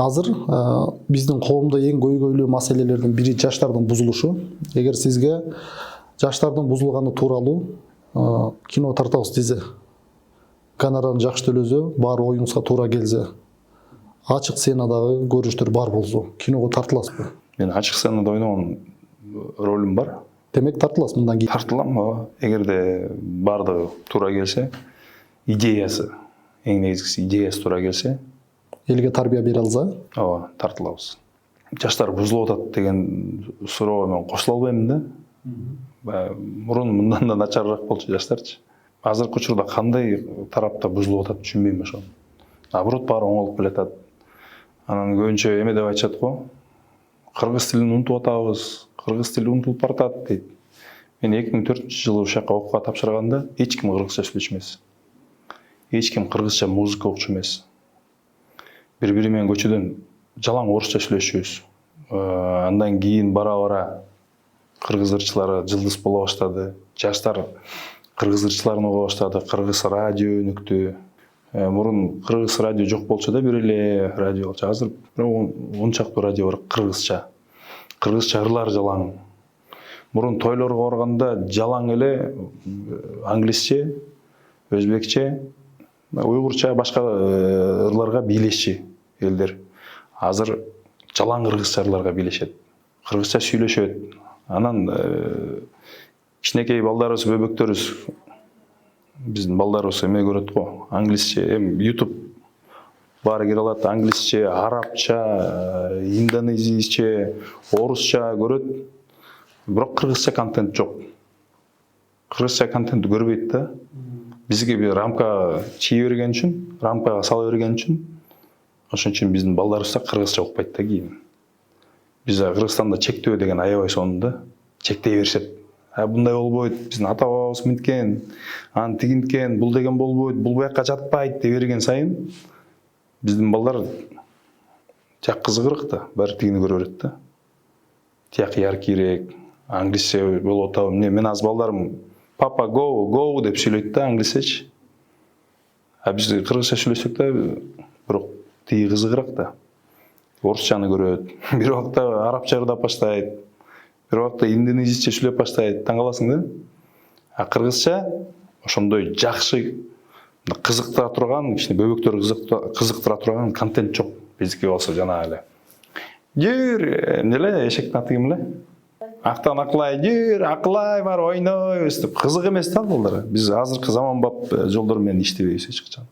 Азыр биздин коомдо эң көйгөйлүү маселелердин бири жаштардын бузулушу. Эгер сизге жаштардын бузулганы тууралуу кино тартабыз десе, гонорарын жакшы төлөсө, баары оюңузга туура келсе, ачык сценадагы көрүнүштөр бар болсо, киного тартыласызбы? Мен ачык сценада ойногон ролум бар. Демек тартыласыз мындан кийин. Тартылам, эгерде бардыгы туура келсе, идеясы, эң негизгиси идеясы туура келсе, Элге тарбия бере алса, тартылабыз. Жаштар бузулуп атат деген суроого мен кошула албайм да. Мурун мындан да начарыраак болчу жаштарчы. Азыркы учурда кандай тарапта бузулуп атат түшүнбөйм ошону. Наоборот, баары оңолуп келатат. Анан көбүнчө эме деп айтышат го. Кыргыз тилин унутуп атабыз, кыргыз тили унутулуп баратат дейт. Мен 2004-жылы ушул жака окууга тапшырганда эч ким кыргызча сүйлөшчү эмес. Эч ким кыргызча музыка окучу эмес. Бири-бири менен көчөдөн жалаң орусча сүйлөшчүбүз. Андан кийин бара-бара кыргыз ырчылары жылдыз боло баштады. Жаштар кыргыз ырчыларын уга баштады. Кыргыз радио өнүктү. Мурун кыргыз радио жок болчу да, бир эле радио болчу. Азыр 10 чактуу радио бар кыргызча. Кыргызча ырлар жалаң. Мурун тойлорго барганда жалаң эле англисче, өзбекче, уйгурча, башка ырларга бийлешчү элдер. Азыр жалаң кыргызча ырларга бийлешет. Кыргызча сүйлөшөт. Анан кичинекей балдарыбыз, бөбөктөрүбүз, биздин балдарыбыз эме көрөт го, англисче, YouTube баары кире алат, англисче, арабча, индонезийче, орусча көрөт. Бирок кыргызча контент жок. Кыргызча контент көрбөйт да. Бизге бир рамка чийе берген үчүн, рамкага сала берген үчүн, ошон үчүн биздин балдарыбыз да кыргызча укпайт да кийин. Биз Кыргызстанда чектөө деген аябай сонун да. Чектей беришет. Мындай болбойт, биздин ата-бабабыз мынткен, аны тигинткен, бул деген болбойт, бул буяка жатпайт деп берген сайын, биздин балдар жак кызыгыраак да, баары тигини көрө берет да. Тияк яркирээк, англисче болуп атабы. Мен азыр балдарым папа go деп сүйлөйт да англисчечи. Биз кыргызча сүйлөсөк да, бирок тиги кызыгыраак да. Орусчаны көрөт. Бир убакта арабча ырдап баштайт. Бир убакта индонезийче сүйлөп баштайт. Таң каласың да. Кыргызча ошондой жакшы кызыктыра турган, кичине бөбөктөр кызыктыра турган контент жок. Биздики болсо жана эле. Жүр, эмне эшектин аты ким эле? Актан Акылай, жүр, Акылай бар ойнойбуз деп кызык эмес да балдар. Биз азыркы заманбап жолдор менен иштебейбиз эч качан.